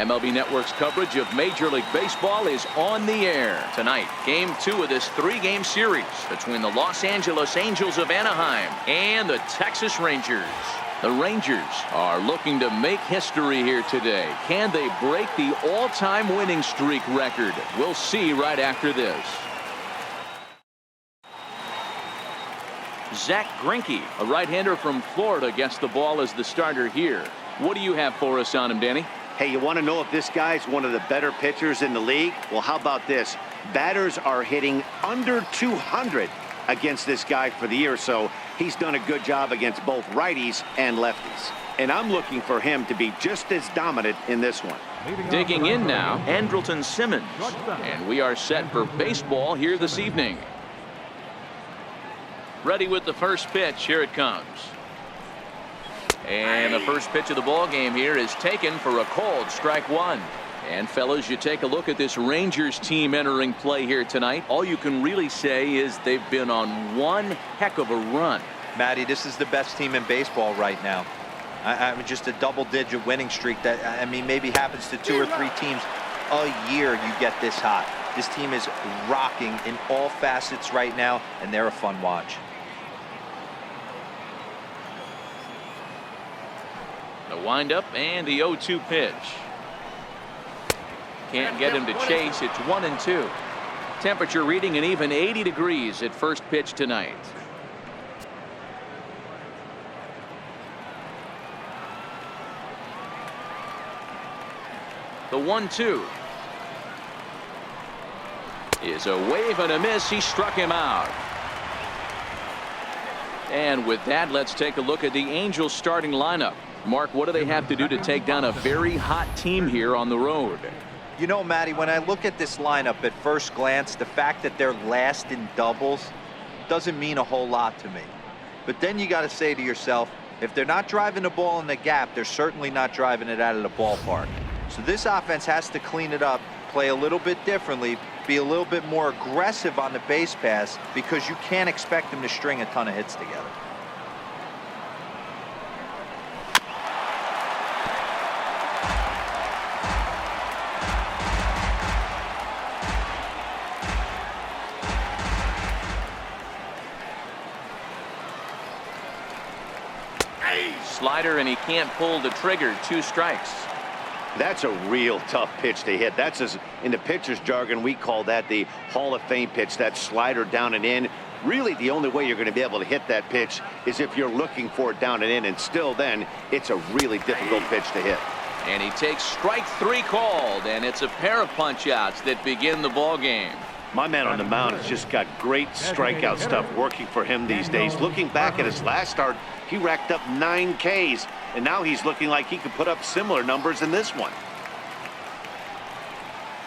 MLB Network's coverage of Major League Baseball is on the air. Tonight, Game 2 of this 3-game series between the Los Angeles Angels of Anaheim and the Texas Rangers. The Rangers are looking to make history here today. Can they break the all-time winning streak record? We'll see right after this. Zach Greinke, a right-hander from Florida, gets the ball as the starter here. What do you have for us on him, Danny? Hey, you want to know if this guy's one of the better pitchers in the league? Well, how about this? Batters are hitting under 200 against this guy for the year, so he's done a good job against both righties and lefties. And I'm looking for him to be just as dominant in this one. Digging in now, Andrelton Simmons. And we are set for baseball here this evening. Ready with the first pitch. Here it comes. And the first pitch of the ball game here is taken for a called strike one. And fellas, you take a look at this Rangers team entering play here tonight. All you can really say is they've been on one heck of a run. Matty, this is the best team in baseball right now. I mean, just a double-digit winning streak that, I mean, maybe happens to 2 or 3 teams a year. You get this hot. This team is rocking in all facets right now, and they're a fun watch. The windup and the 0-2 pitch. Can't get him to chase. It's 1-2. Temperature reading an even 80 degrees at first pitch tonight. The 1-2 is a wave and a miss. He struck him out. And with that, let's take a look at the Angels starting lineup. Mark, what do they have to do to take down a very hot team here on the road? You know, Matty, when I look at this lineup at first glance, the fact that they're last in doubles doesn't mean a whole lot to me. But then you got to say to yourself, if they're not driving the ball in the gap, they're certainly not driving it out of the ballpark. So this offense has to clean it up, play a little bit differently, be a little bit more aggressive on the base pass, because you can't expect them to string a ton of hits together. Slider, and he can't pull the trigger. 2 strikes. That's a real tough pitch to hit. That's, as in the pitcher's jargon, we call that the Hall of Fame pitch. That slider down and in. Really, the only way you're going to be able to hit that pitch is if you're looking for it down and in, and still then it's a really difficult pitch to hit. And he takes strike 3 called, and it's a pair of punch-outs that begin the ball game. My man on the mound has just got great strikeout stuff working for him these days. Looking back at his last start, he racked up 9 Ks, and now he's looking like he could put up similar numbers in this one.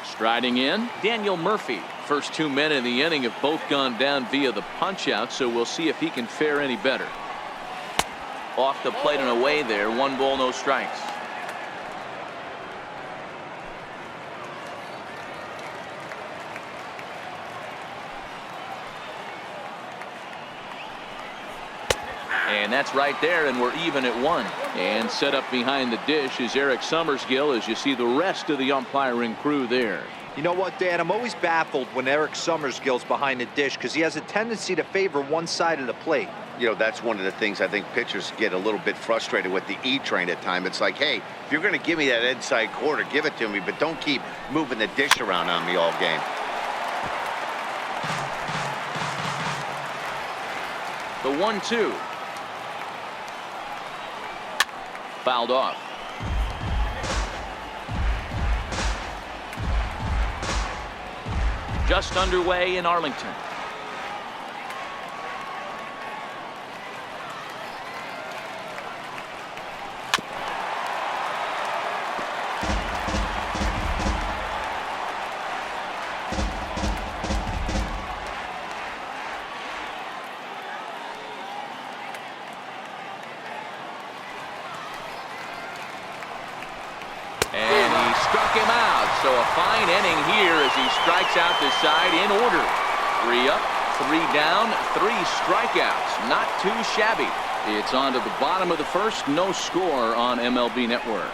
Striding in, Daniel Murphy. First 2 men in the inning have both gone down via the punch-out, so we'll see if he can fare any better. Off the plate and away there. 1 ball, no strikes. And that's right there, and we're even at 1. And set up behind the dish is Eric Summersgill, as you see the rest of the umpiring crew there. You know what, Dan? I'm always baffled when Eric Summersgill's behind the dish, because he has a tendency to favor one side of the plate. You know, that's one of the things I think pitchers get a little bit frustrated with the E-train at times. It's like, hey, if you're going to give me that inside quarter, give it to me, but don't keep moving the dish around on me all game. The 1-2. Fouled off. Just underway in Arlington. Struck him out, so a fine inning here as he strikes out the side in order. 3 up, 3 down, 3 strikeouts. Not too shabby. It's on to the bottom of the first. No score on MLB Network.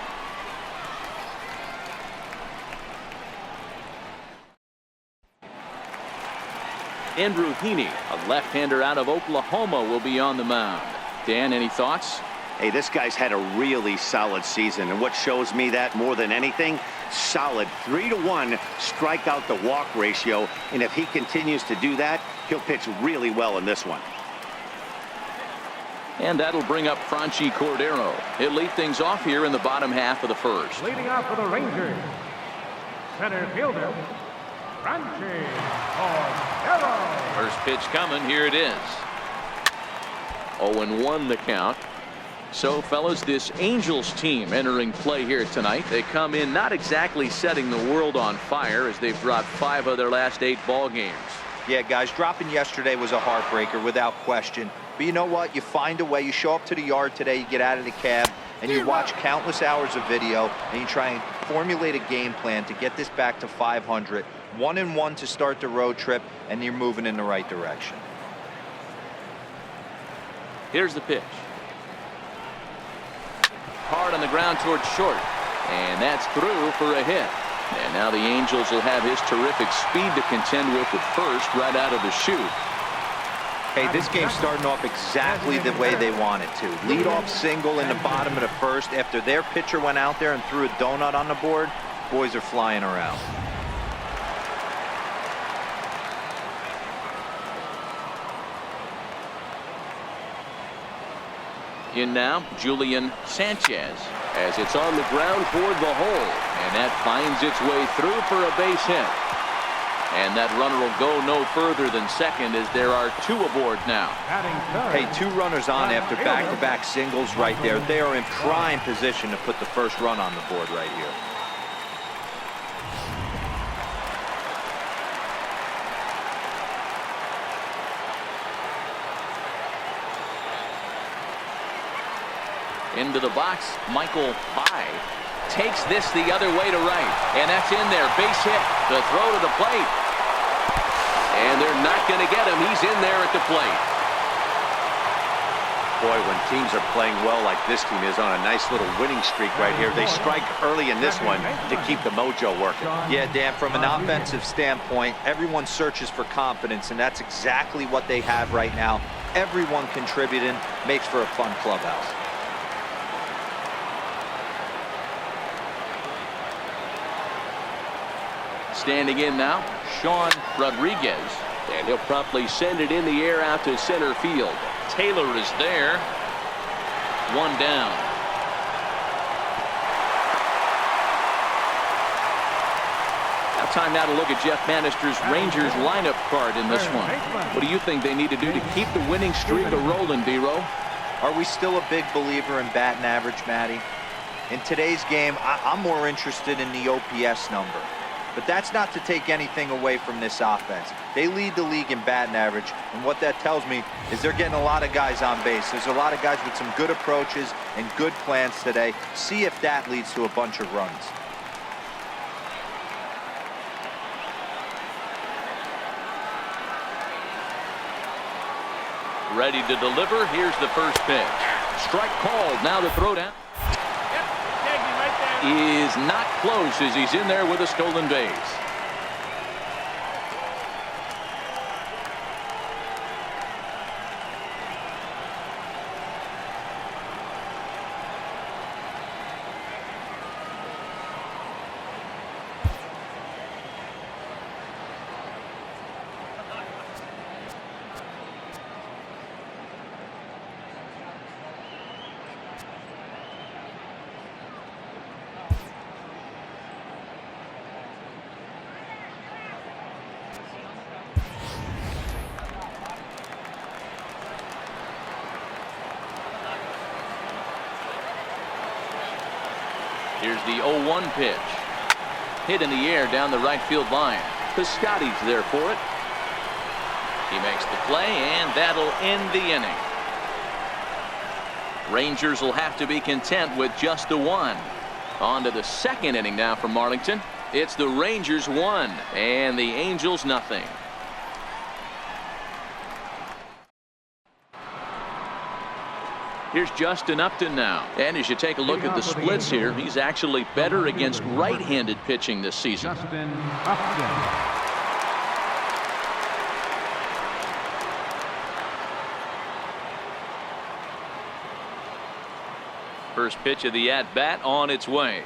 Andrew Heaney, a left-hander out of Oklahoma, will be on the mound. Dan, any thoughts? Hey, this guy's had a really solid season, and what shows me that more than anything, solid 3-to-1 strikeout to walk ratio, and if he continues to do that, he'll pitch really well in this one. And that'll bring up Franchi Cordero. He'll lead things off here in the bottom half of the first. Leading off for the Rangers, center fielder, Franchi Cordero. First pitch coming. Here it is. 0-1 the count. So, fellas, this Angels team entering play here tonight. They come in not exactly setting the world on fire as they've dropped 5 of their last 8 ball games. Yeah, guys, dropping yesterday was a heartbreaker without question. But you know what? You find a way. You show up to the yard today, you get out of the cab, and you watch countless hours of video, and you try and formulate a game plan to get this back to 500. 1-1 to start the road trip, and you're moving in the right direction. Here's the pitch. Hard on the ground towards short, and that's through for a hit. And now the Angels will have his terrific speed to contend with at first right out of the chute. Hey, this game's starting off exactly the way they want it to. Lead-off single in the bottom of the first after their pitcher went out there and threw a donut on the board. Boys are flying around. In now, Julian Sanchez, as it's on the ground toward the hole, and that finds its way through for a base hit. And that runner will go no further than second as there are 2 aboard now. Hey, 2 runners on after back-to-back singles right there. They are in prime position to put the first run on the board right here. Into the box, Michael Pai takes this the other way to right, and that's in there. Base hit. The throw to the plate, and they're not going to get him. He's in there at the plate. Boy, when teams are playing well like this team is on a nice little winning streak right here, they strike early in this one to keep the mojo working. Yeah, Dan, from an offensive standpoint, everyone searches for confidence, and that's exactly what they have right now. Everyone contributing makes for a fun clubhouse. Standing in now, Sean Rodriguez, and he'll promptly send it in the air out to center field. Taylor is there. 1 down. Now time now to look at Jeff Bannister's Rangers lineup card in this one. What do you think they need to do to keep the winning streak a-rolling, B-Row? Are we still a big believer in batting average, Matty? In today's game, I'm more interested in the OPS number. But that's not to take anything away from this offense. They lead the league in batting average, and what that tells me is they're getting a lot of guys on base. There's a lot of guys with some good approaches and good plans today. See if that leads to a bunch of runs. Ready to deliver. Here's the first pitch. Strike called. Now the throw down is not close as he's in there with a stolen base. Here's the 0-1 pitch. Hit in the air down the right field line. Piscotty's there for it. He makes the play, and that'll end the inning. Rangers will have to be content with just the 1. On to the second inning now from Arlington. It's the Rangers 1 and the Angels nothing. Here's Justin Upton now. And as you take a look at the splits here, he's actually better against right-handed pitching this season. Justin Upton. First pitch of the at-bat on its way.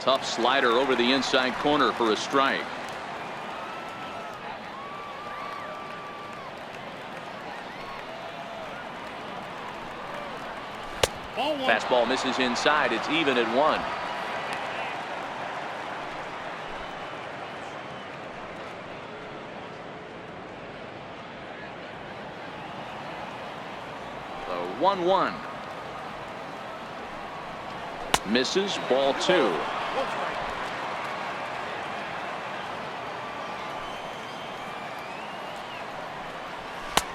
Tough slider over the inside corner for a strike. Fastball misses inside. It's even at 1. The 1-1. Misses. Ball 2.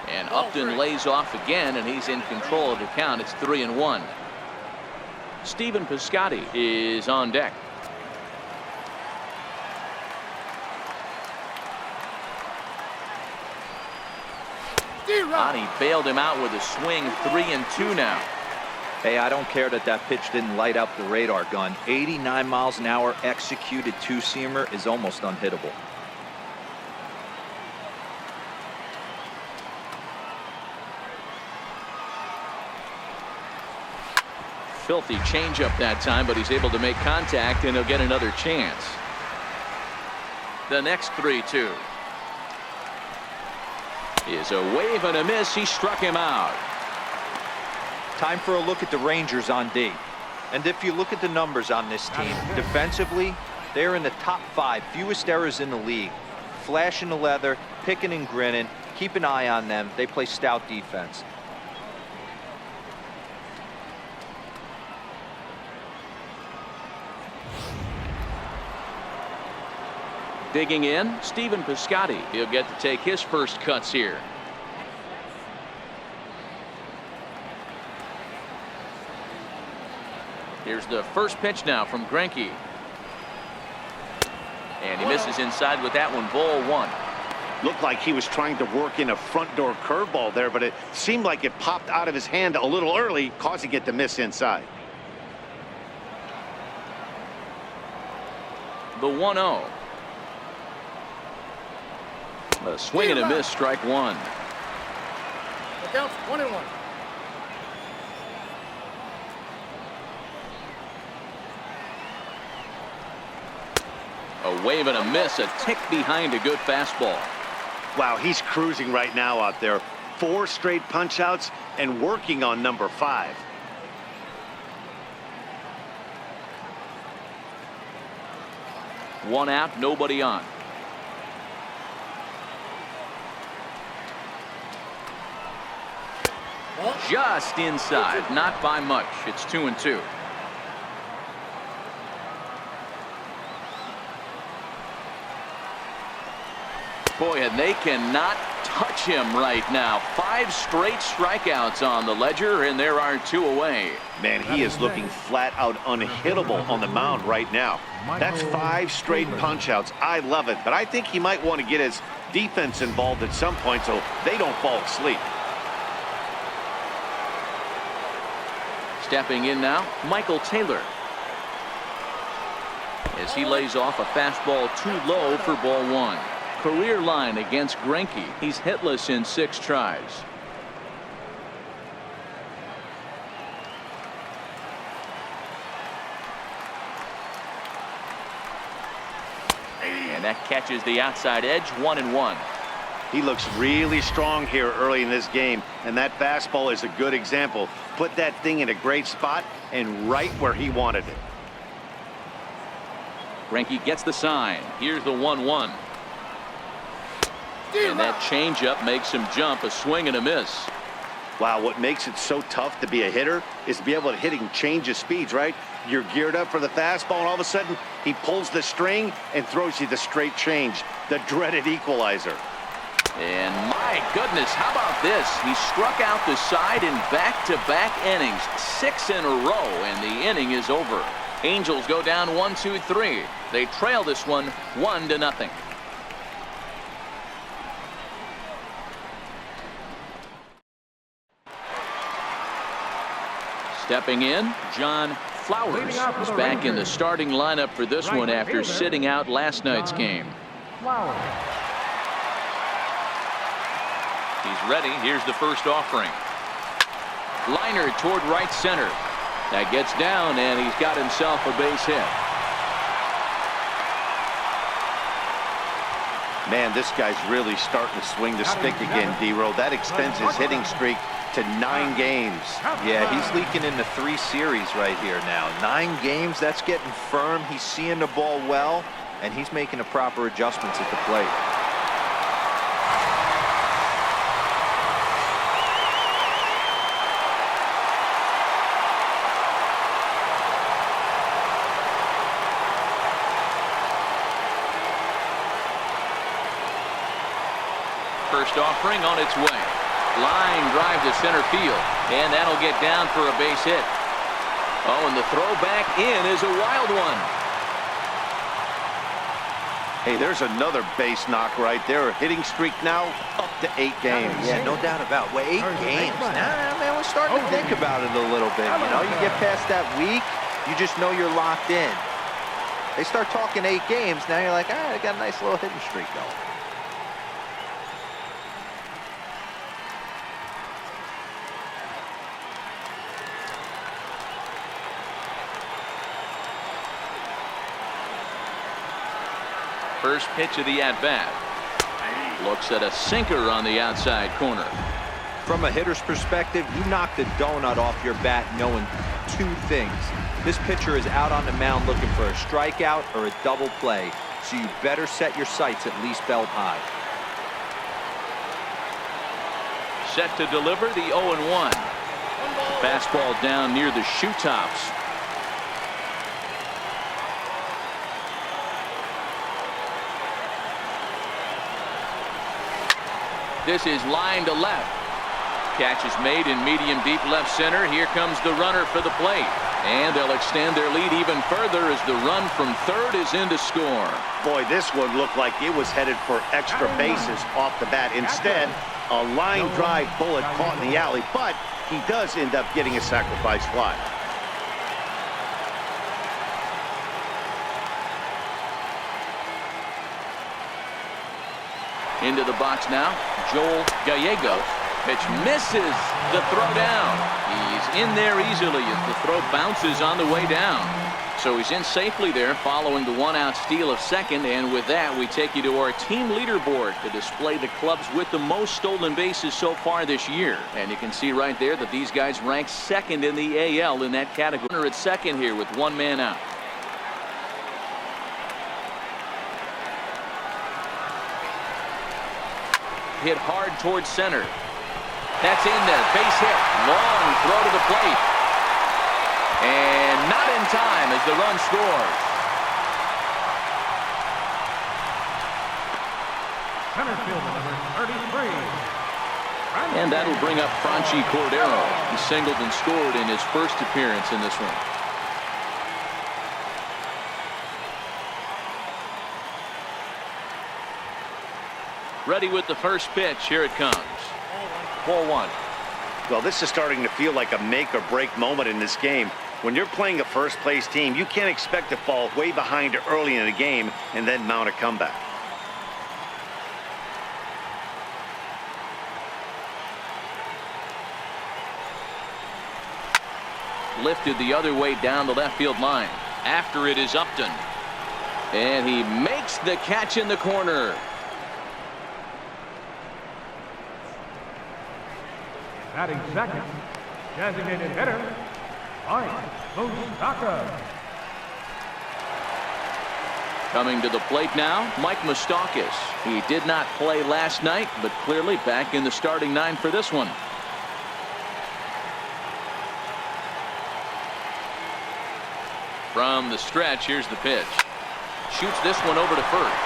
And Upton lays off again, and he's in control of the count. It's 3-1. Stephen Piscotty is on deck. He bailed him out with a swing. 3-2 now. Hey, I don't care that pitch didn't light up the radar gun. 89 miles an hour executed two-seamer is almost unhittable. Filthy changeup that time, but he's able to make contact, and he'll get another chance. The next 3-2 is a wave and a miss. He struck him out. Time for a look at the Rangers on D. And if you look at the numbers on this team, defensively, they're in the top 5 fewest errors in the league. Flashing the leather, picking and grinning. Keep an eye on them. They play stout defense. Digging in, Stephen Piscotty. He'll get to take his first cuts here. Here's the first pitch now from Greinke. And he misses inside with that one. Ball 1. Looked like he was trying to work in a front door curveball there, but it seemed like it popped out of his hand a little early, causing it to miss inside. The 1-0. A swing and a miss. Strike 1. The count's 1-1. A wave and a miss. A tick behind a good fastball. Wow, he's cruising right now out there. 4 straight punch outs and working on number 5. One out, nobody on. Just inside, not by much. It's 2-2. Boy, and they cannot touch him right now. 5 straight strikeouts on the ledger, and there are 2 away. Man, he is looking flat out unhittable on the mound right now. That's 5 straight punch outs. I love it, but I think he might want to get his defense involved at some point so they don't fall asleep. Stepping in now, Michael Taylor. As he lays off a fastball too low for ball 1. Career line against Greinke. He's hitless in 6 tries. And that catches the outside edge. 1-1. He looks really strong here early in this game, and that fastball is a good example. Put that thing in a great spot and right where he wanted it. Greinke gets the sign. Here's the 1-1. And that changeup makes him jump. A swing and a miss. Wow, what makes it so tough to be a hitter is to be able to hitting change of speeds, right? You're geared up for the fastball, and all of a sudden he pulls the string and throws you the straight change, the dreaded equalizer. And my goodness, how about this? He struck out the side in back-to-back innings, 6 in a row, and the inning is over. Angels go down 1-2-3. They trail this one 1-0. Stepping in, John Flowers is back in the starting lineup for this one after sitting out last night's game. He's ready. Here's the first offering. Liner toward right center. That gets down, and he's got himself a base hit. Man, this guy's really starting to swing the stick again, D-Row. That extends his hitting streak to 9 games. Yeah, he's leaking into 3 series right here now. 9 games, that's getting firm. He's seeing the ball well, and he's making the proper adjustments at the plate. First offering on its way. Line drive to center field, and that'll get down for a base hit. Oh, and the throw back in is a wild one. Hey, there's another base knock right there. Hitting streak now up to 8 games. Yeah, no doubt about it. Well, 8 games. Nah, man, we're starting to think about it a little bit. You know, you get past that week, you just know you're locked in. They start talking 8 games, now you're like, all right, I got a nice little hitting streak going. First pitch of the at-bat. Looks at a sinker on the outside corner. From a hitter's perspective, you knocked a donut off your bat knowing 2 things. This pitcher is out on the mound looking for a strikeout or a double play, so you better set your sights at least belt high. Set to deliver the 0-1. Fastball down near the shoe tops. This is line to left. Catch is made in medium deep left center. Here comes the runner for the plate. And they'll extend their lead even further as the run from third is in to score. Boy, this one looked like it was headed for extra bases off the bat. Instead, a line drive bullet caught in the alley, but he does end up getting a sacrifice fly. Into the box now, Joel Gallego. Pitch misses the throw down. He's in there easily as the throw bounces on the way down. So he's in safely there following the 1-out steal of second. And with that, we take you to our team leaderboard to display the clubs with the most stolen bases so far this year. And you can see right there that these guys rank second in the AL in that category. At second here with 1 man out. Hit hard towards center. That's in there. Base hit. Long throw to the plate. And not in time as the run scores. Center fielder number 33. And that'll bring up Franchi Cordero. He singled and scored in his first appearance in this one. Ready with the first pitch. Here it comes. 4-1. Well, this is starting to feel like a make or break moment in this game. When you're playing a first place team, you can't expect to fall way behind early in the game and then mount a comeback. Lifted the other way down the left field line. After it is Upton. And he makes the catch in the corner. Batting second, designated hitter, Mike Moustakas. Coming to the plate now, Mike Moustakas. He did not play last night, but clearly back in the starting 9 for this one. From the stretch, here's the pitch. Shoots this one over to first.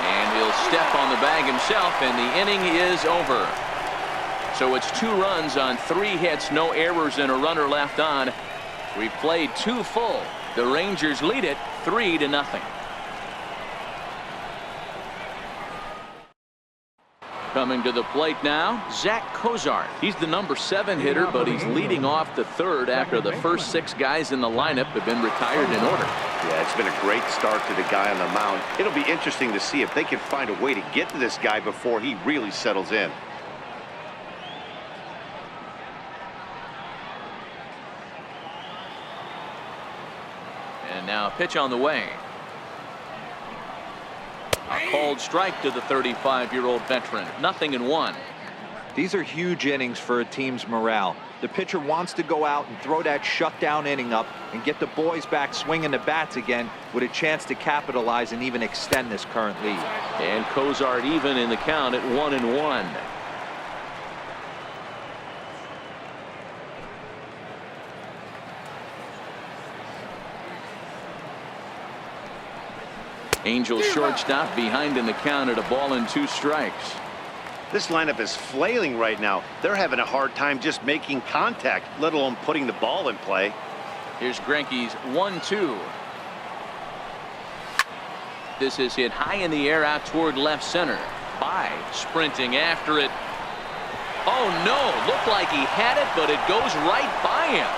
And he'll step on the bag himself, and the inning is over. So it's 2 runs on 3 hits, no errors, and a runner left on. We've played 2 full. The Rangers lead it 3-0. Coming to the plate now, Zach Cozart. He's the number 7 hitter, but he's leading off the third after the first 6 guys in the lineup have been retired in order. Yeah, it's been a great start to the guy on the mound. It'll be interesting to see if they can find a way to get to this guy before he really settles in. And now pitch on the way. A called strike to the 35-year-old veteran. 0-1. These are huge innings for a team's morale. The pitcher wants to go out and throw that shutdown inning up and get the boys back swinging the bats again with a chance to capitalize and even extend this current lead. And Cozart even in the count at 1-1. Angels shortstop behind in the count at 1-2. This lineup is flailing right now. They're having a hard time just making contact, let alone putting the ball in play. Here's Greinke's 1-2. This is hit high in the air out toward left center. By sprinting after it. Oh no, looked like he had it, but it goes right by him.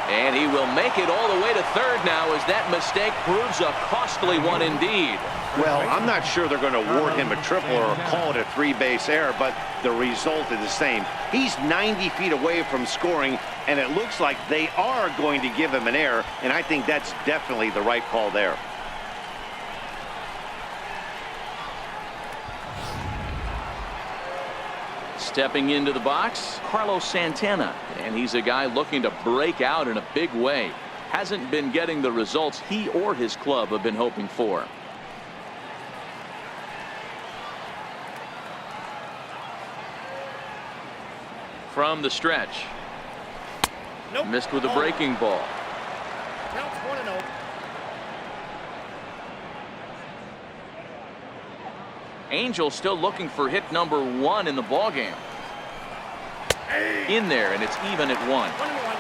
And he will make it all the way to third now as that mistake proves a costly one indeed. Well, I'm not sure they're going to award him a triple or call it a three-base error, but the result is the same. He's 90 feet away from scoring, and it looks like they are going to give him an error, and I think that's definitely the right call there. Stepping into the box, Carlos Santana, and he's a guy looking to break out in a big way. Hasn't been getting the results he or his club have been hoping for. From the stretch. Nope. Missed with a breaking ball. Counts 1-0. Angels still looking for hit number 1 in the ballgame. In there, and it's even at 1. 1-1.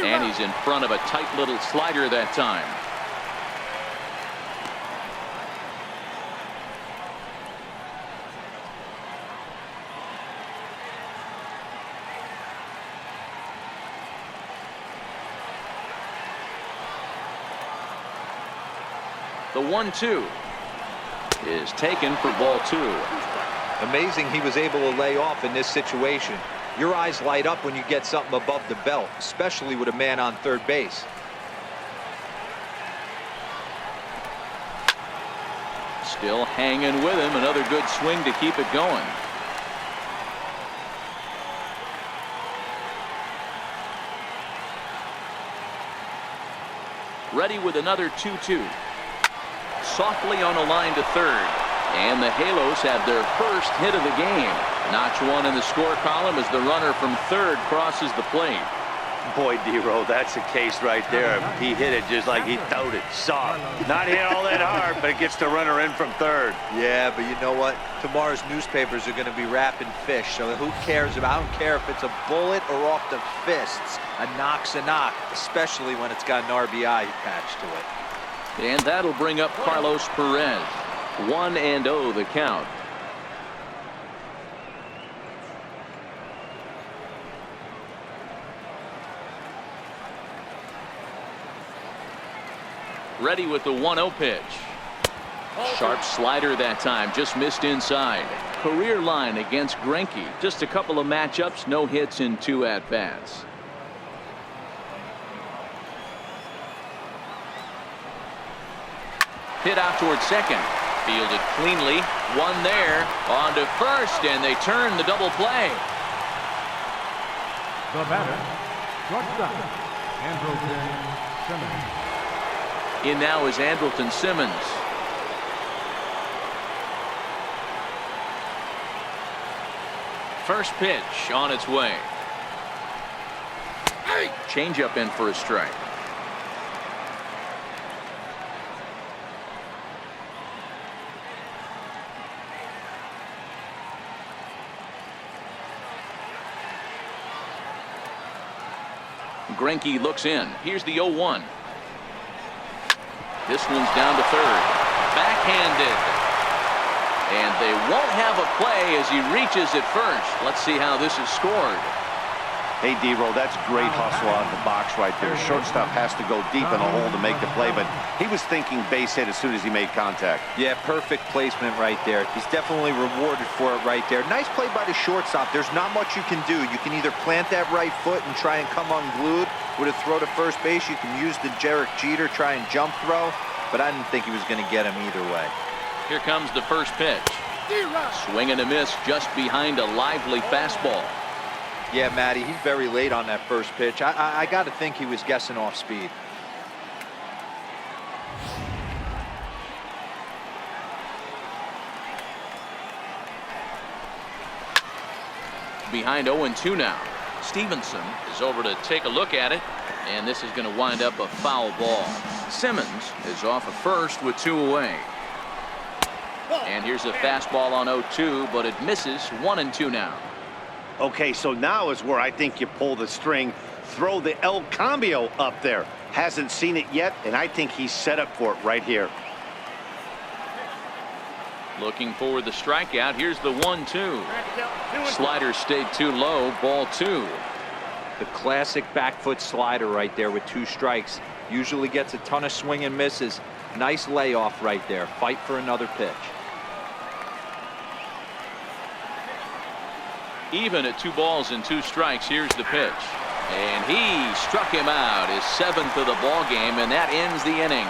And he's in front of a tight little slider that time. The 1-2 is taken for ball 2. Amazing he was able to lay off in this situation. Your eyes light up when you get something above the belt, especially with a man on third base. Still hanging with him. Another good swing to keep it going. Ready with another 2-2. Softly on a line to third. And the Halos have their first hit of the game. Notch 1 in the score column as the runner from third crosses the plate. Boy, D-Row, that's a case right there. He hit it just like he throwed it. Soft. Not hit all that hard, but it gets the runner in from third. Yeah, but you know what? Tomorrow's newspapers are going to be wrapping fish, so who cares about? I don't care if it's a bullet or off the fists. A knock's a knock, especially when it's got an RBI attached to it. And that'll bring up Carlos Perez. 1-0 the count. Ready with the 1-0 pitch. Sharp slider that time, just missed inside. Career line against Greinke. Just a couple of matchups, no hits in 2 at-bats. Hit out towards second. Fielded cleanly. One there. On to first, and they turn the double play. The batter, shortstop, Andrelton Simmons. In now is Andrelton Simmons. First pitch on its way. Changeup in for a strike. Greinke looks in. Here's the 0-1. This one's down to third. Backhanded. And they won't have a play as he reaches at first. Let's see how this is scored. Hey, D-Roll, that's great hustle out of the box right there. Shortstop has to go deep in the hole to make the play, but he was thinking base hit as soon as he made contact. Yeah, perfect placement right there. He's definitely rewarded for it right there. Nice play by the shortstop. There's not much you can do. You can either plant that right foot and try and come unglued with a throw to first base. You can use the Derek Jeter, try and jump throw, but I didn't think he was going to get him either way. Here comes the first pitch. Swing and a miss just behind a lively fastball. Yeah, Matty, he's very late on that first pitch. I got to think he was guessing off speed. Behind 0-2 now. Stevenson is over to take a look at it, and this is going to wind up a foul ball. Simmons is off at first with 2 away. And here's a fastball on 0-2, but it misses. 1-2 now. Okay, so now is where I think you pull the string, throw the El Cambio up there. Hasn't seen it yet, and I think he's set up for it right here. Looking for the strikeout. Here's the 1-2. Slider stayed too low. Ball 2. The classic back foot slider right there with 2 strikes. Usually gets a ton of swing and misses. Nice layoff right there. Fight for another pitch. Even at 2 balls and 2 strikes. Here's the pitch, and he struck him out, his 7th of the ball game, and that ends the inning.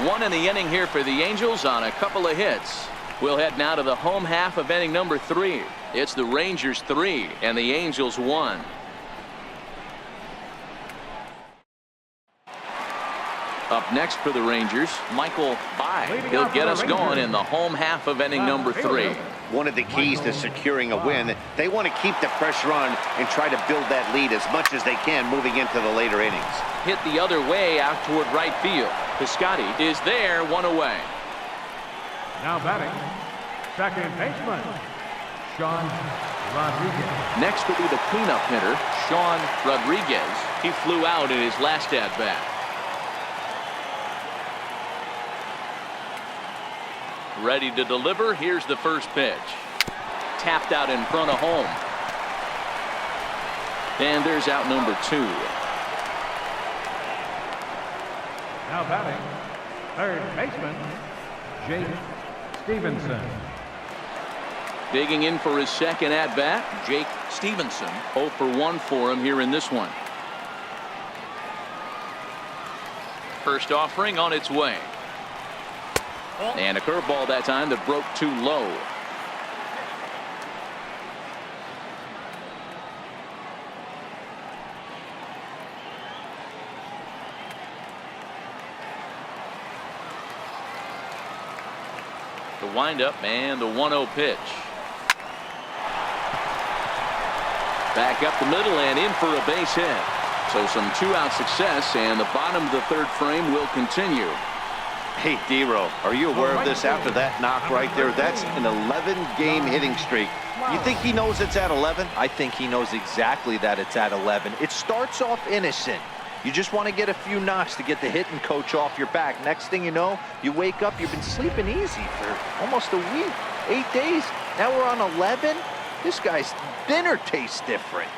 1 in the inning here for the Angels on a couple of hits. We'll head now to the home half of inning number 3. It's the Rangers 3 and the Angels 1. Up next for the Rangers, Michael By. He'll get us going in the home half of inning number 3. One of the keys to securing a win, they want to keep the pressure on and try to build that lead as much as they can moving into the later innings. Hit the other way out toward right field. Piscotty is there, 1 away. Now batting, second baseman, Sean Rodriguez. Next will be the cleanup hitter, Sean Rodriguez. He flew out in his last at-bat. Ready to deliver. Here's the first pitch. Tapped out in front of home. And there's out number 2. Now batting, third baseman, Jake Stevenson. Digging in for his second at-bat, Jake Stevenson. 0 for 1 for him here in this one. First offering on its way. And a curveball that time that broke too low. The windup and the 1-0 pitch. Back up the middle and in for a base hit. So some 2-out success, and the bottom of the 3rd frame will continue. Hey, D-Row, are you aware of this after that knock right there? That's an 11-game hitting streak. You think he knows it's at 11? I think he knows exactly that it's at 11. It starts off innocent. You just want to get a few knocks to get the hitting coach off your back. Next thing you know, you wake up, you've been sleeping easy for almost a week, 8 days. Now we're on 11. This guy's dinner tastes different.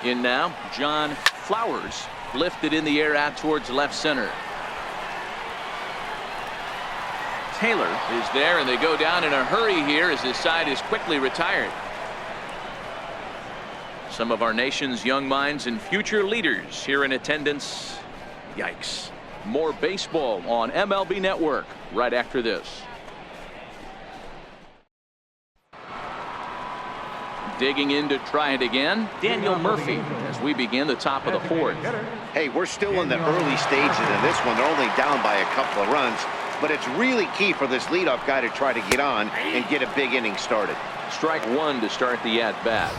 In now, John Flowers, lifted in the air out towards left center. Taylor is there, and they go down in a hurry here as his side is quickly retired. Some of our nation's young minds and future leaders here in attendance. Yikes. More baseball on MLB Network right after this. Digging in to try it again, Daniel Murphy, as we begin the top of the 4th. Hey, we're still in the early stages in this one. They're only down by a couple of runs, but it's really key for this leadoff guy to try to get on and get a big inning started. Strike 1 to start the at-bat.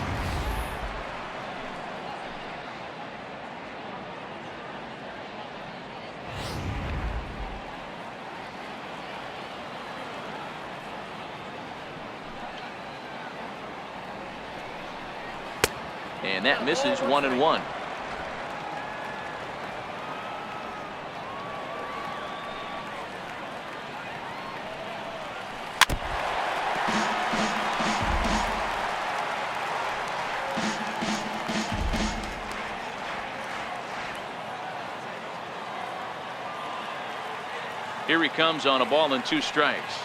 And that misses. 1-1. Here he comes on a ball and 2 strikes.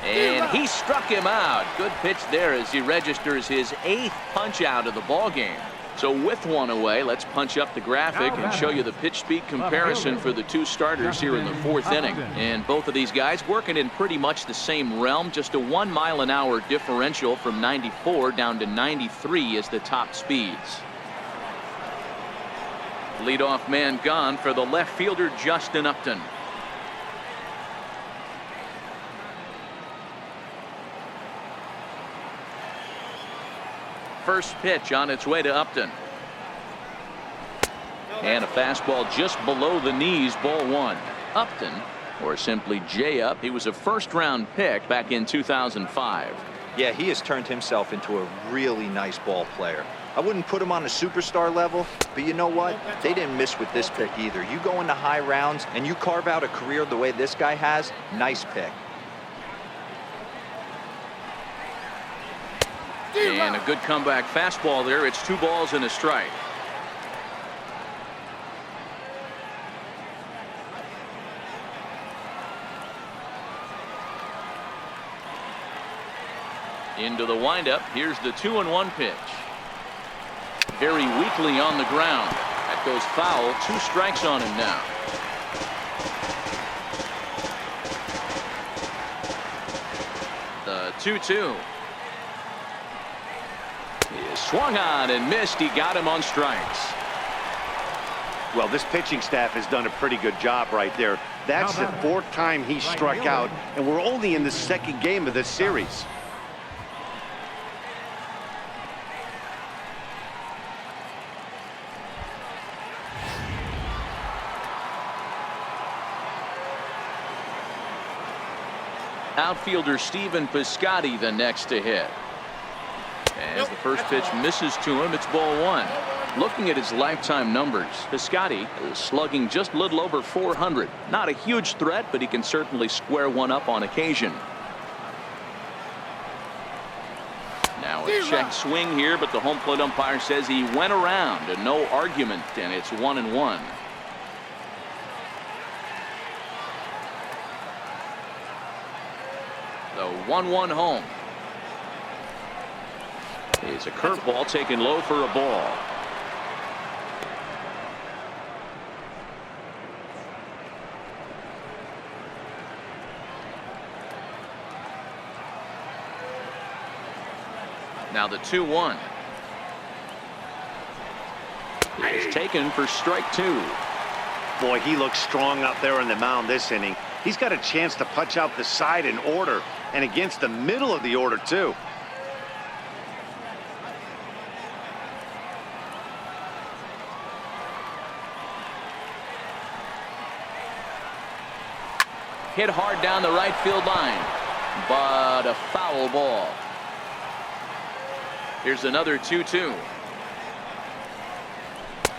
And he struck him out. Good pitch there as he registers his 8th punch out of the ball game. So with 1 away, let's punch up the graphic and show you the pitch speed comparison for the 2 starters here in the 4th inning. And both of these guys working in pretty much the same realm. Just a 1 mile-an-hour differential from 94 down to 93 is the top speeds. Leadoff man gone for the left fielder Justin Upton. First pitch on its way to Upton. And a fastball just below the knees, ball 1. Upton, or simply J-Up, he was a first-round pick back in 2005. Yeah, he has turned himself into a really nice ball player. I wouldn't put him on a superstar level, but you know what? They didn't miss with this pick either. You go into high rounds and you carve out a career the way this guy has, nice pick. And a good comeback fastball there. It's 2 balls and a strike. Into the windup. Here's the 2-1 pitch. Very weakly on the ground. That goes foul. 2 strikes on him now. The 2-2. He swung on and missed. He got him on strikes. Well, this pitching staff has done a pretty good job right there. That's the 4th time he struck out, and we're only in the 2nd game of this series. Outfielder Stephen Piscotty the next to hit. As the first pitch misses to him, it's ball 1. Looking at his lifetime numbers, Piscotty is slugging just a little over 400. Not a huge threat, but he can certainly square one up on occasion. Now a check swing here, but the home plate umpire says he went around and no argument, and it's 1-1. The 1-1 home. It's a curveball taken low for a ball. Now the 2-1. It's taken for strike 2. Boy, he looks strong out there on the mound this inning. He's got a chance to punch out the side in order, and against the middle of the order too. Hit hard down the right field line, but a foul ball. Here's another 2-2.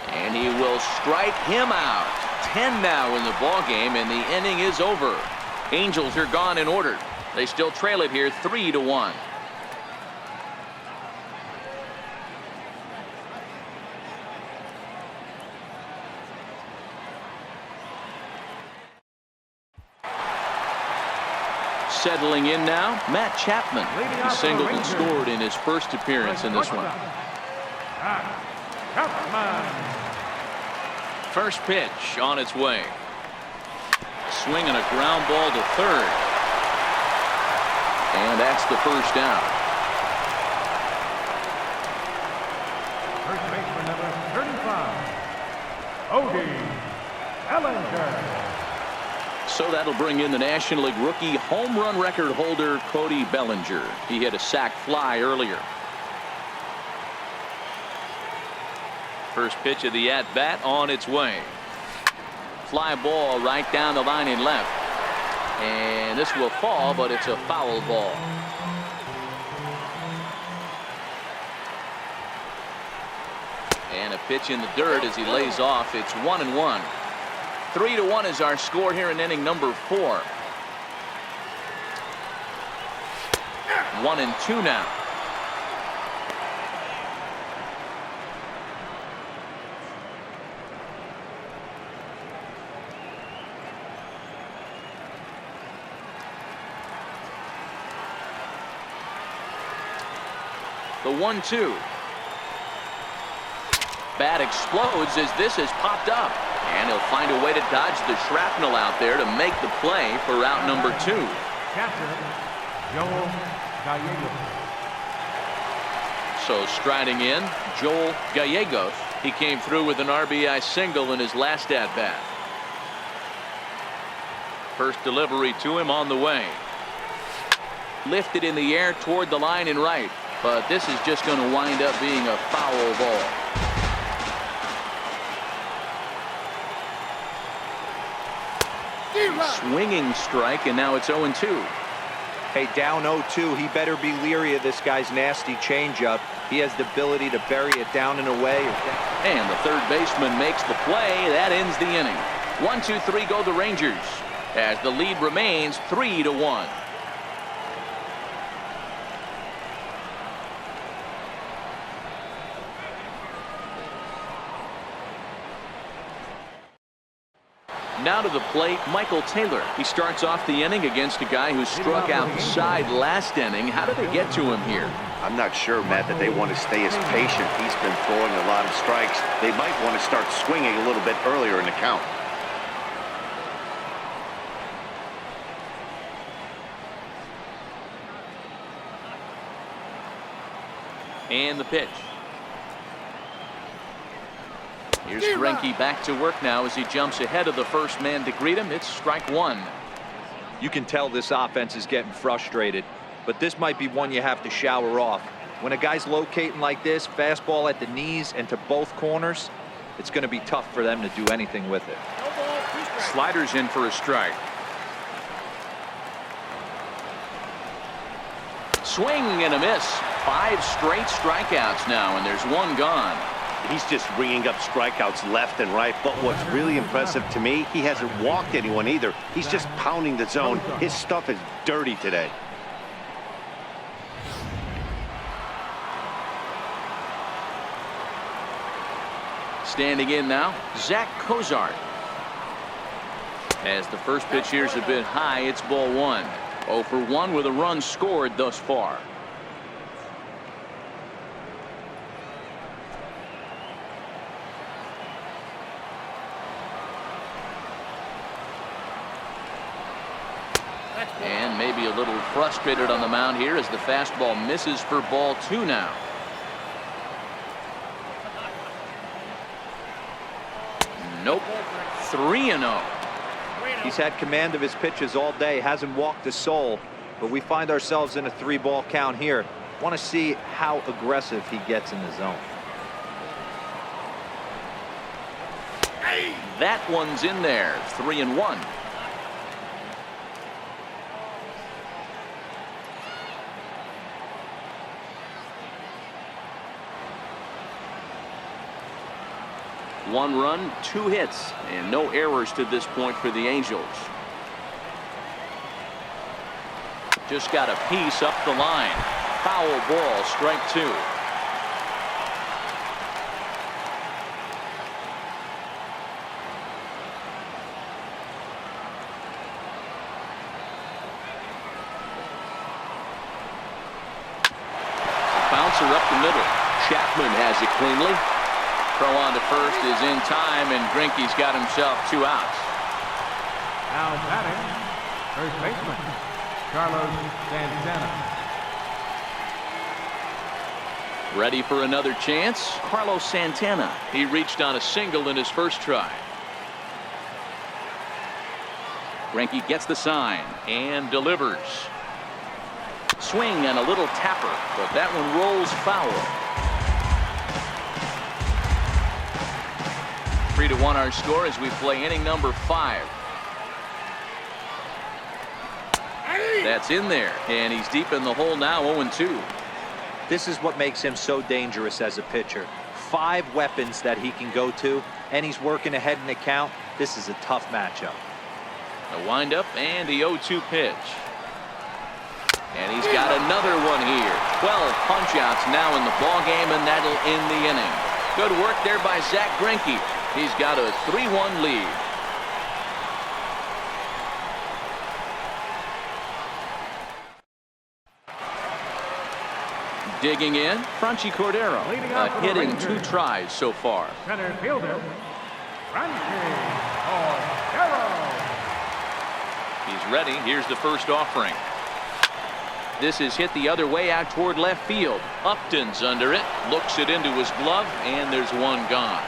And he will strike him out. 10 now in the ball game, and the inning is over. Angels are gone in order. They still trail it here 3-1. Settling in now, Matt Chapman. He singled and scored in his first appearance in this one. First pitch on its way. Swinging a ground ball to third. And that's the first out. First baseman number 35, Odie Ellinger. So that'll bring in the National League rookie home run record holder Cody Bellinger. He hit a sac fly earlier. First pitch of the at-bat on its way. Fly ball right down the line in left. And this will fall, but it's a foul ball. And a pitch in the dirt as he lays off. It's 1-1. 3-1 is our score here in inning number 4. 1-2 now. The 1-2. Bat explodes as this has popped up. And he'll find a way to dodge the shrapnel out there to make the play for out number 2. Catcher, Joel Gallegos. So striding in, Joel Gallegos. He came through with an RBI single in his last at-bat. First delivery to him on the way. Lifted in the air toward the line and right. But this is just going to wind up being a foul ball. Swinging strike, and now it's 0-2. Hey, down 0-2, he better be leery of this guy's nasty changeup. He has the ability to bury it down and away. And the third baseman makes the play. That ends the inning. 1-2-3 go the Rangers, as the lead remains 3-1. Now to the plate, Michael Taylor. He starts off the inning against a guy who struck outside last inning. How did they get to him here? I'm not sure, Matt, that they want to stay as patient. He's been throwing a lot of strikes. They might want to start swinging a little bit earlier in the count. And the pitch. Here's Greinke back to work now as he jumps ahead of the first man to greet him. It's strike 1. You can tell this offense is getting frustrated, but this might be one you have to shower off. When a guy's locating like this, fastball at the knees and to both corners, it's going to be tough for them to do anything with it. No ball, 2 strikes. Sliders in for a strike. Swing and a miss. 5 straight strikeouts now, and there's 1 gone. He's just ringing up strikeouts left and right. But what's really impressive to me, he hasn't walked anyone either. He's just pounding the zone. His stuff is dirty today. Standing in now, Zach Cozart. As the first pitch here's a bit high, it's ball 1. 0 for 1 with a run scored thus far. And maybe a little frustrated on the mound here as the fastball misses for ball 2 now. Nope. 3-0. He's had command of his pitches all day, hasn't walked a soul, but we find ourselves in a 3-ball count here. Want to see how aggressive he gets in the zone. That one's in there. 3-1. One run, 2 hits, and no errors to this point for the Angels. Just got a piece up the line. Foul ball, strike 2. Bouncer up the middle. Chapman has it cleanly. Throw on to first is in time, and Greinke's got himself 2 outs. Now batting, first baseman, Carlos Santana. Ready for another chance? Carlos Santana. He reached on a single in his first try. Greinke gets the sign and delivers. Swing and a little tapper, but that one rolls foul. 3-1 our score as we play inning number 5. That's in there, and he's deep in the hole now. 0-2. This is what makes him so dangerous as a pitcher. 5 weapons that he can go to, and he's working ahead in the count. This is a tough matchup. A windup and the 0-2 pitch. And he's got another one here. 12 punch-outs now in the ballgame, and that'll end the inning. Good work there by Zach Greinke. He's got a 3-1 lead. Digging in, Franchi Cordero. Leading off for the Hitting Rangers. 2 tries so far. Center fielder, Franchi Cordero. He's ready. Here's the first offering. This is hit the other way out toward left field. Upton's under it, looks it into his glove, and there's one gone.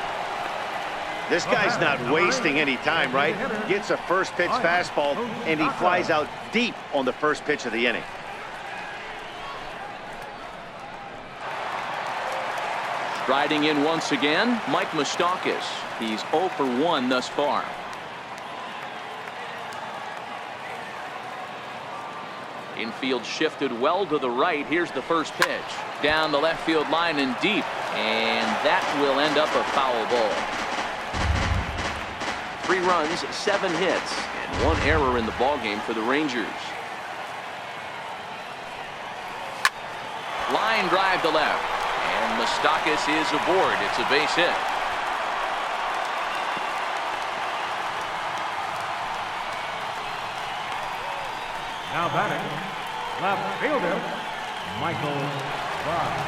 This guy's not wasting any time, right? Gets a first pitch fastball, and he flies out deep on the first pitch of the inning. Striding in once again, Mike Moustakas. He's 0 for 1 thus far. Infield shifted well to the right. Here's the first pitch. Down the left field line and deep. And that will end up a foul ball. 3 runs, 7 hits, and 1 error in the ballgame for the Rangers. Line drive to left. And Moustakas is aboard. It's a base hit. Now batting, left fielder, Michael Bye.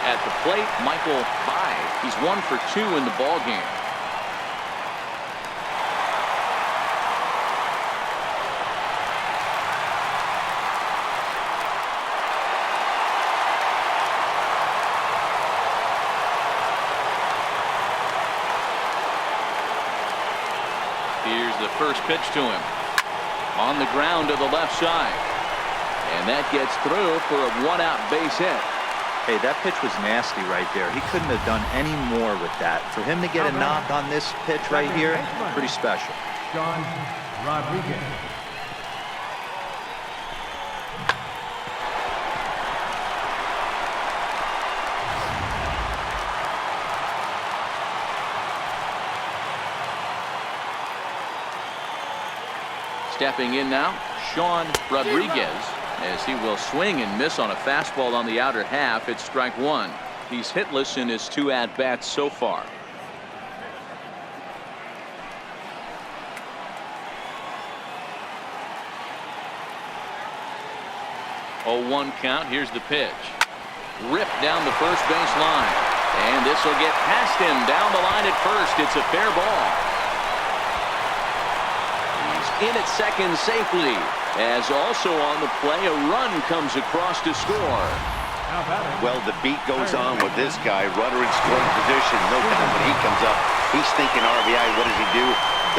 At the plate, Michael Bye. He's 1 for 2 in the ballgame. Here's the first pitch to him. On the ground to the left side. And that gets through for a 1-out base hit. Hey, that pitch was nasty right there. He couldn't have done any more with that. For him to get a knock on this pitch right here, pretty special. Sean Rodriguez. Stepping in now, Sean Rodriguez, as he will swing and miss on a fastball on the outer half. It's strike 1. He's hitless in his 2 at-bats so far. Oh, 1 count. Here's the pitch. Ripped down the first base line. And this will get past him down the line at first. It's a fair ball. In at second safely, as also on the play a run comes across to score. Well, the beat goes on with this guy. Runner in scoring position. No doubt when he comes up, he's thinking RBI. What does he do?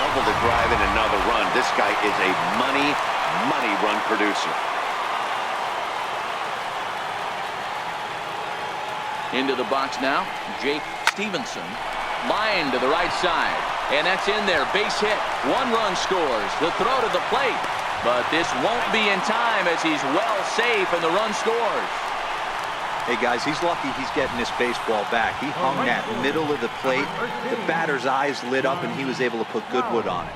Double the drive and another run. This guy is a money run producer. Into the box now, Jake Stevenson. Line to the right side. And that's in there. Base hit. 1 run scores. The throw to the plate. But this won't be in time as he's well safe and the run scores. Hey, guys, he's lucky he's getting this baseball back. He hung that middle of the plate. The batter's eyes lit up, and he was able to put good wood on it.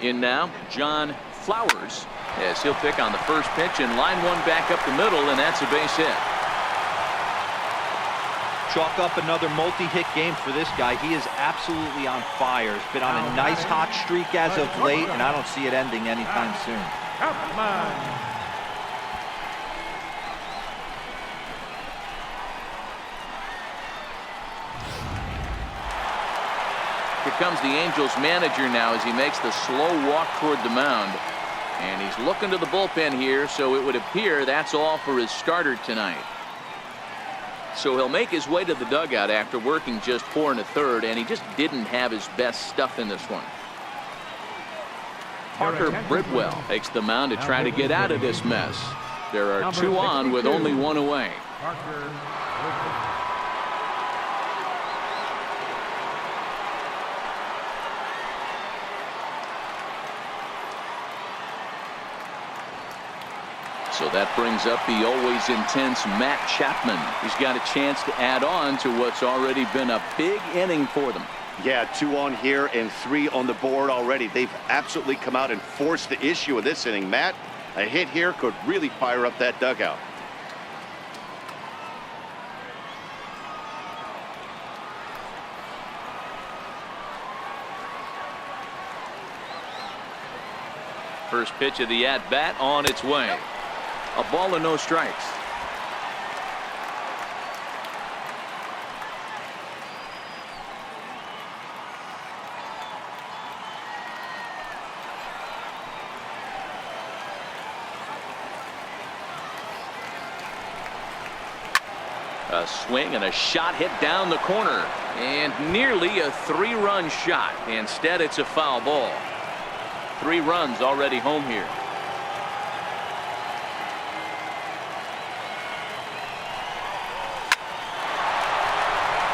In now, John Flowers, as he'll pick on the first pitch and line 1 back up the middle, and that's a base hit. Chalk up another multi-hit game for this guy. He is absolutely on fire. He's been on a nice hot streak as of late, and I don't see it ending anytime soon. Here comes the Angels manager now as he makes the slow walk toward the mound. And he's looking to the bullpen here, so it would appear that's all for his starter tonight. So he'll make his way to the dugout after working just 4 1/3, and he just didn't have his best stuff in this one. Parker Bridwell takes the mound to try to get out of this mess. There are 2 on with only 1 away. So that brings up the always intense Matt Chapman. He's got a chance to add on to what's already been a big inning for them. Yeah, 2 on here and 3 on the board already. They've absolutely come out and forced the issue of this inning. Matt, A hit here could really fire up that dugout. First pitch of the at-bat on its way. A ball and no strikes. A swing and a shot hit down the corner, and nearly a 3-run shot. Instead, it's a foul ball. 3 runs already home here.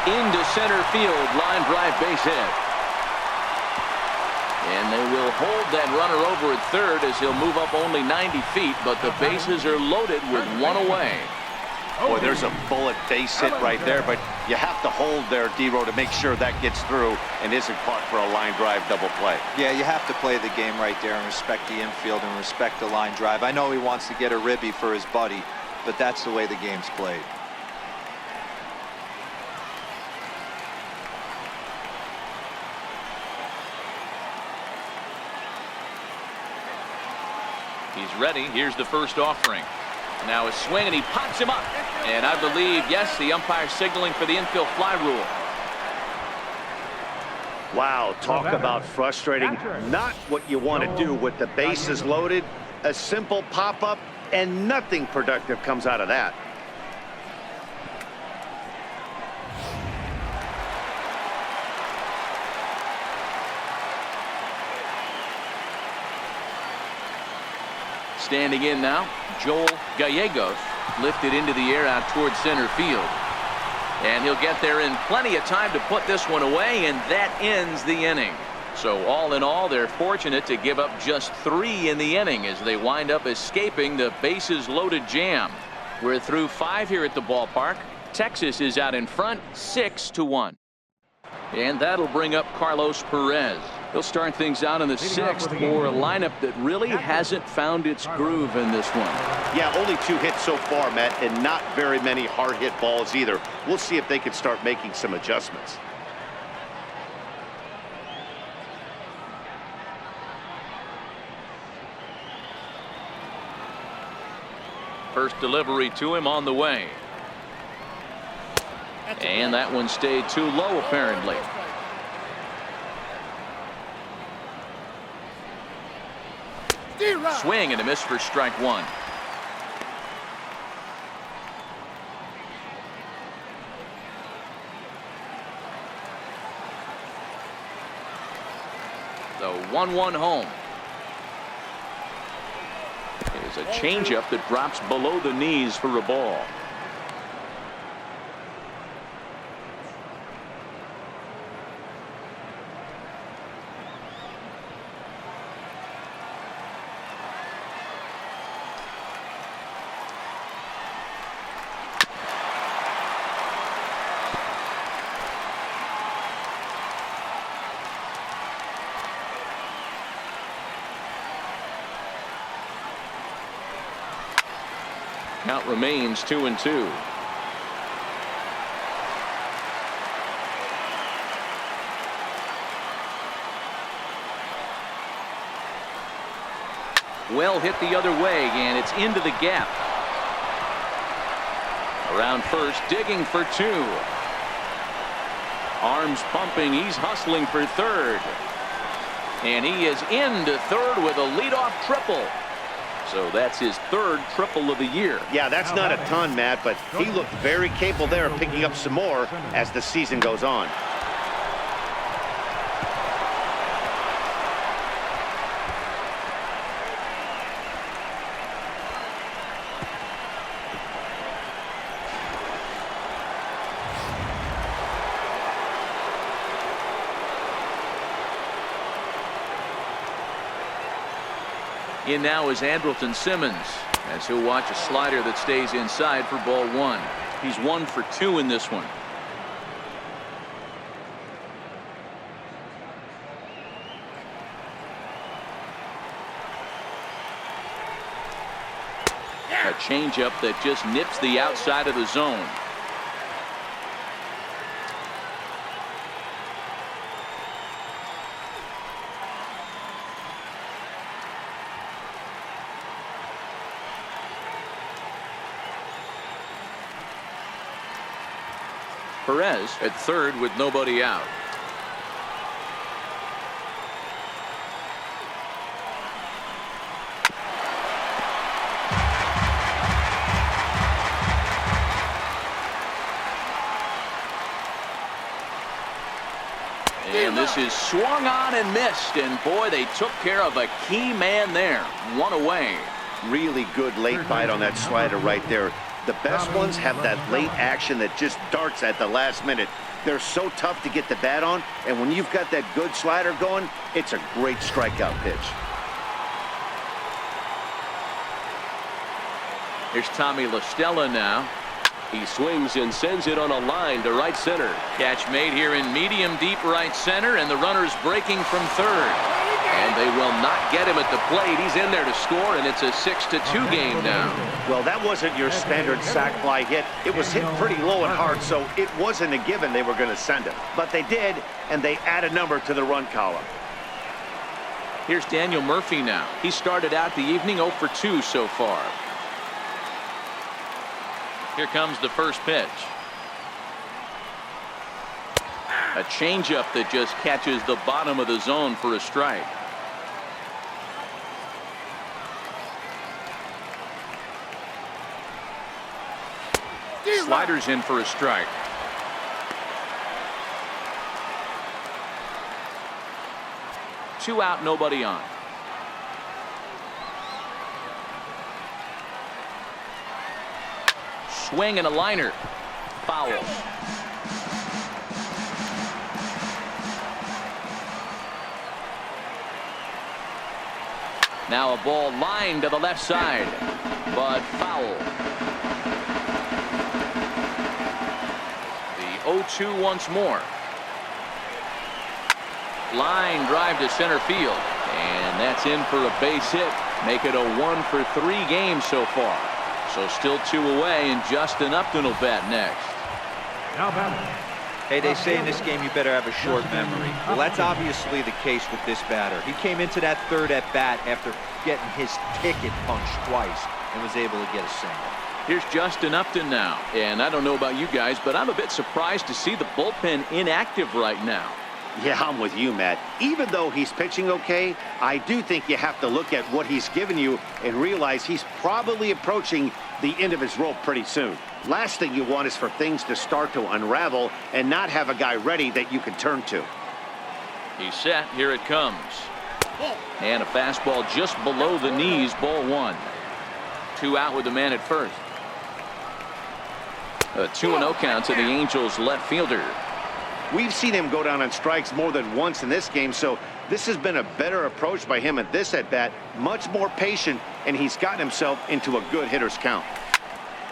Into center field, line drive, base hit. And they will hold that runner over at third as he'll move up only 90 feet, but the bases are loaded with 1 away. Boy, there's a bullet base hit right there, but you have to hold there, D-Row, to make sure that gets through and isn't caught for a line drive double play. Yeah, you have to play the game right there and respect the infield and respect the line drive. I know he wants to get a ribby for his buddy, but that's the way the game's played. He's ready. Here's the first offering. Now a swing, and he pops him up. And I believe, yes, the umpire signaling for the infield fly rule. Wow, talk about frustrating. Not what you want to do with the bases loaded. A simple pop-up, and nothing productive comes out of that. Standing in now, Joel Gallegos, lifted into the air out towards center field. And he'll get there in plenty of time to put this one away, and that ends the inning. So all in all, they're fortunate to give up just 3 in the inning as they wind up escaping the bases loaded jam. We're through 5 here at the ballpark. Texas is out in front 6-1. And that'll bring up Carlos Perez. He'll start things out in the 6th for a lineup that really hasn't found its groove in this one. Yeah, only 2 hits so far, Matt, and not very many hard hit balls either. We'll see if they can start making some adjustments. First delivery to him on the way. And that one stayed too low, apparently. Swing and a miss for strike 1. The 1-1 home. Is a changeup that drops below the knees for a ball. Count remains 2-2. Well hit the other way, and it's into the gap. Around first, digging for 2. Arms pumping, he's hustling for third. And he is into third with a leadoff triple. So that's his 3rd triple of the year. Yeah, that's not a ton, Matt, but he looked very capable there of picking up some more as the season goes on. In now is Andrelton Simmons, as he'll watch a slider that stays inside for ball 1. He's 1 for 2 in this one. A changeup that just nips the outside of the zone. Perez at third with nobody out. And this is swung on and missed, and boy, they took care of a key man there. One away. Really good late bite on that slider right there. The best ones have that late action that just darts at the last minute. They're so tough to get the bat on, and when you've got that good slider going, it's a great strikeout pitch. Here's Tommy La Stella now. He swings and sends it on a line to right center. Catch made here in medium deep right center, and the runner's breaking from third. And they will not get him at the plate. He's in there to score, and it's a 6-2 game now. Well, that wasn't your standard sac fly hit. It was hit pretty low and hard, so it wasn't a given they were going to send him. But they did, and they add a number to the run column. Here's Daniel Murphy now. He started out the evening 0 for 2 so far. Here comes the first pitch. A changeup that just catches the bottom of the zone for a strike. Sliders in for a strike. Two out, nobody on. Swing and a liner. Foul. Now a ball lined to the left side, but foul. The 0-2 once more. Line drive to center field, and that's in for a base hit. Make it a 1 for 3 game so far. So still 2 away, and Justin Upton will bat next. Now batting. Hey, they say in this game you better have a short memory. Well, that's obviously the case with this batter. He came into that third at bat after getting his ticket punched twice and was able to get a single. Here's Justin Upton now, and I don't know about you guys, but I'm a bit surprised to see the bullpen inactive right now. Yeah, I'm with you, Matt. Even though he's pitching okay, I do think you have to look at what he's given you and realize he's probably approaching the end of his rope pretty soon. Last thing you want is for things to start to unravel and not have a guy ready that you can turn to. He's set. Here it comes. And a fastball just below the knees, ball 1. 2 out with the man at first. A 2-0 count to the Angels left fielder. We've seen him go down on strikes more than once in this game, so this has been a better approach by him at this at-bat. Much more patient, and he's gotten himself into a good hitter's count.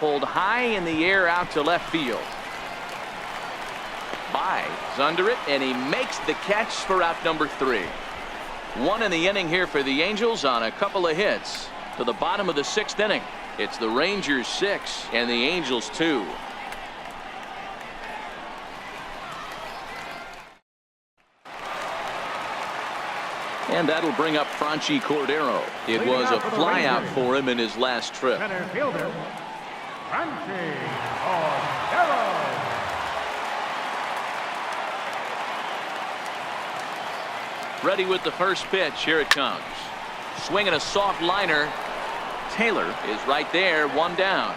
Pulled high in the air out to left field. Is under it, and he makes the catch for out number 3. 1 in the inning here for the Angels on a couple of hits. To the bottom of the 6th inning. It's the Rangers 6 and the Angels 2. And that'll bring up Franchi Cordero. It was a flyout for him in his last trip. Center fielder, Franchi Cordero. Ready with the first pitch. Here it comes. Swinging a soft liner. Taylor is right there, 1 down.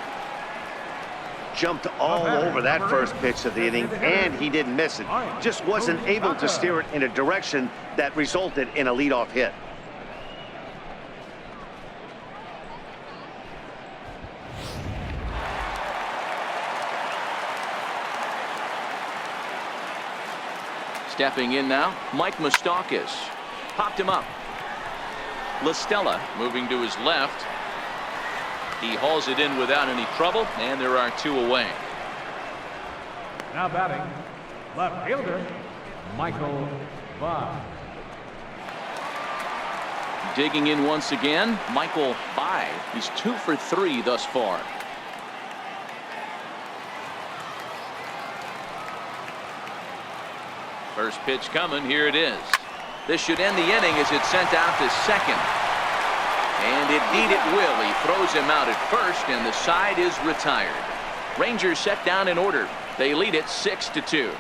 Jumped all over that first pitch of the inning, and he didn't miss it. Just wasn't able to steer it in a direction that resulted in a leadoff hit. Stepping in now, Mike Moustakas. Popped him up. La Stella moving to his left. He hauls it in without any trouble, and there are 2 away. Now batting, left fielder, Michael Buck. digging in once again, Michael Bai. He's 2 for 3 thus far. First pitch coming. Here it is. This should end the inning as it's sent out to second. And indeed it will. He throws him out at first, and the side is retired. Rangers set down in order. They lead it 6-2.